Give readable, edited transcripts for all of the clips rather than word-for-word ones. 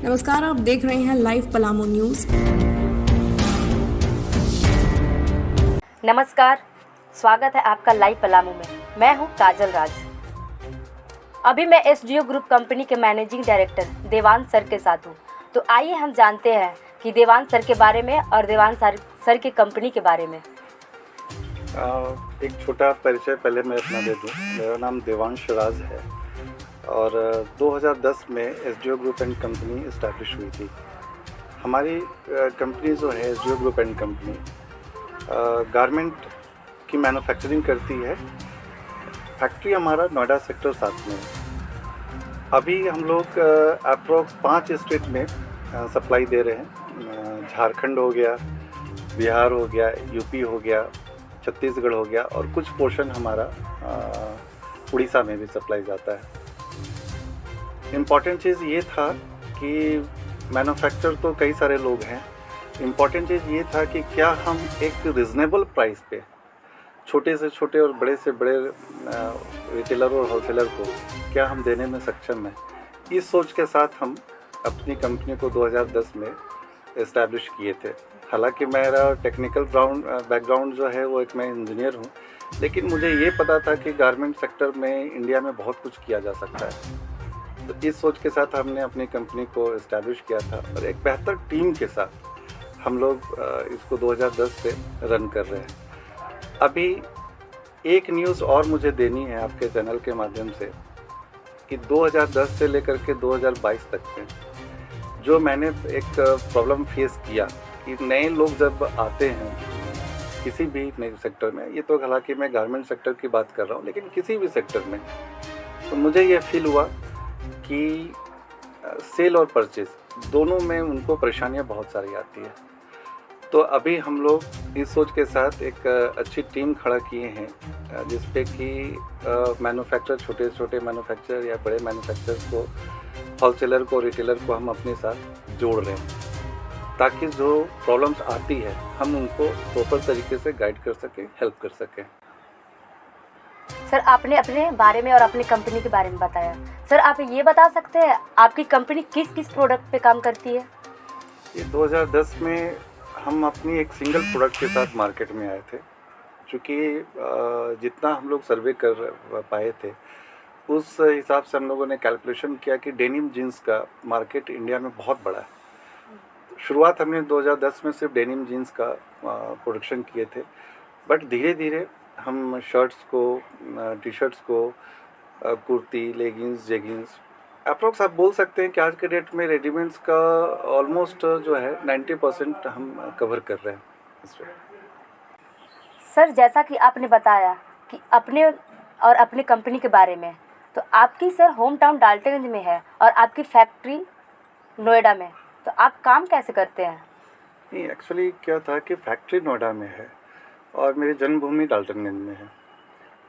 नमस्कार, आप देख रहे हैं लाइव पलामू न्यूज़। नमस्कार, स्वागत है आपका लाइव पलामू में। मैं हूं काजल राज। अभी मैं एसडीओ ग्रुप कंपनी के मैनेजिंग डायरेक्टर देवांश सर के साथ हूं। तो आइए हम जानते हैं कि देवांश सर के बारे में और देवांश सर की कंपनी के बारे में। एक छोटा परिचय पहले मैं अपना दे दूं। मेरा नाम देवांश राज है और 2010 में SDO group and company establish हुई थी। हमारी कंपनी जो है SDO group and company garment की मैन्युफैक्चरिंग करती है। फैक्ट्री हमारा नोएडा सेक्टर 7 में है। अभी हम लोग अप्रॉक्स 5 स्टेट में सप्लाई दे रहे हैं। झारखंड हो गया, बिहार हो गया, यूपी हो गया, छत्तीसगढ़ हो गया और कुछ पोर्शन हमारा उड़ीसा में भी सप्लाई जाता है। इम्पॉर्टेंट चीज़ ये था कि मैन्युफैक्चर तो कई सारे लोग हैं। इम्पॉर्टेंट चीज़ ये था कि क्या हम एक रिजनेबल प्राइस पे छोटे से छोटे और बड़े से बड़े रिटेलर और होलसेलर को क्या हम देने में सक्षम हैं। इस सोच के साथ हम अपनी कंपनी को 2010 में इस्टेब्लिश किए थे। हालांकि मेरा टेक्निकल बैकग्राउंड जो है वो एक मैं इंजीनियर हूँ, लेकिन मुझे ये पता था कि गारमेंट सेक्टर में इंडिया में बहुत कुछ किया जा सकता है। तो इस सोच के साथ हमने अपनी कंपनी को इस्टेब्लिश किया था और एक बेहतर टीम के साथ हम लोग इसको 2010 से रन कर रहे हैं। अभी एक न्यूज़ और मुझे देनी है आपके चैनल के माध्यम से कि 2010 से लेकर के 2022 तक में जो मैंने एक प्रॉब्लम फेस किया कि नए लोग जब आते हैं किसी भी नए सेक्टर में, ये तो हालांकि मैं गारमेंट सेक्टर की बात कर रहा हूँ, लेकिन किसी भी सेक्टर में, तो मुझे ये फील हुआ कि सेल और परचेज दोनों में उनको परेशानियाँ बहुत सारी आती है। तो अभी हम लोग इस सोच के साथ एक अच्छी टीम खड़ा किए हैं जिस पे कि मैन्युफैक्चर, छोटे छोटे मैन्युफैक्चर या बड़े मैन्युफैक्चर को, होलसेलर को, रिटेलर को हम अपने साथ जोड़ रहे हैं ताकि जो प्रॉब्लम्स आती है हम उनको प्रॉपर तरीके से गाइड कर सकें, हेल्प कर सकें। सर, आपने अपने बारे में और अपनी कंपनी के बारे में बताया। सर, आप ये बता सकते हैं आपकी कंपनी किस किस प्रोडक्ट पे काम करती है? ये 2010 में हम अपनी एक सिंगल प्रोडक्ट के साथ मार्केट में आए थे। चूँकि जितना हम लोग सर्वे कर पाए थे उस हिसाब से हम लोगों ने कैलकुलेशन किया कि डेनिम जीन्स का मार्केट इंडिया में बहुत बड़ा है। शुरुआत हमने 2010 में सिर्फ डेनिम जीन्स का प्रोडक्शन किए थे, बट धीरे धीरे हम शर्ट्स को, टी शर्ट्स को, कुर्ती, लेगिंग्स, जेगिंग्स, अप्रॉक्स आप बोल सकते हैं कि आज के डेट में रेडीमेड्स का ऑलमोस्ट जो है 90% हम कवर कर रहे हैं इसमें। सर, जैसा कि आपने बताया कि अपने और अपनी कंपनी के बारे में, तो आपकी सर होम टाउन डाल्टनगंज में है और आपकी फैक्ट्री नोएडा में, तो आप काम कैसे करते हैं? नहीं, एक्चुअली क्या था कि फैक्ट्री नोएडा में है और मेरी जन्मभूमि डाल्टनगंज में है।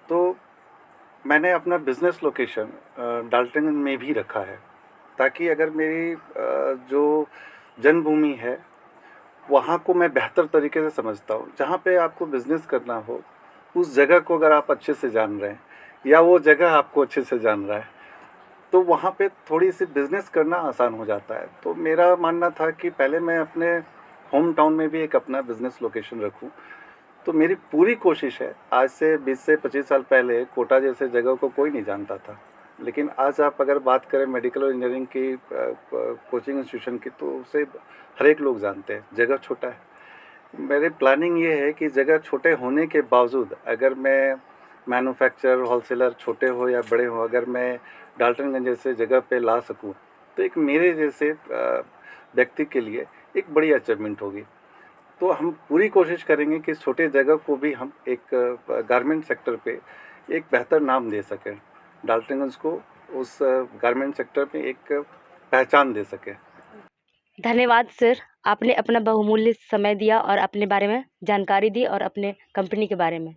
तो मैंने अपना बिज़नेस लोकेशन डाल्टनगंज में भी रखा है ताकि अगर मेरी जो जन्मभूमि है वहाँ को मैं बेहतर तरीके से समझता हूँ। जहाँ पे आपको बिज़नेस करना हो उस जगह को अगर आप अच्छे से जान रहे हैं या वो जगह आपको अच्छे से जान रहा है तो वहाँ पे थोड़ी सी बिज़नेस करना आसान हो जाता है। तो मेरा मानना था कि पहले मैं अपने होम टाउन में भी एक अपना बिज़नेस लोकेशन रखूँ। तो मेरी पूरी कोशिश है, आज से 20 से 25 साल पहले कोटा जैसे जगह को कोई नहीं जानता था, लेकिन आज आप अगर बात करें मेडिकल और इंजीनियरिंग की कोचिंग इंस्टीट्यूशन की तो उसे हर एक लोग जानते हैं। जगह छोटा है। मेरी प्लानिंग ये है कि जगह छोटे होने के बावजूद अगर मैं मैन्युफैक्चरर, होलसेलर, छोटे हो या बड़े हो, अगर मैं डाल्टनगंज जैसे जगह पे ला सकूं तो एक मेरे जैसे व्यक्ति के लिए एक बड़ी अचीवमेंट होगी। तो हम पूरी कोशिश करेंगे कि छोटे जगह को भी हम एक गारमेंट सेक्टर पे एक बेहतर नाम दे सकें, डाल्टनगंज को उस गारमेंट सेक्टर में एक पहचान दे सकें। धन्यवाद सर, आपने अपना बहुमूल्य समय दिया और अपने बारे में जानकारी दी और अपने कंपनी के बारे में।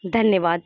धन्यवाद।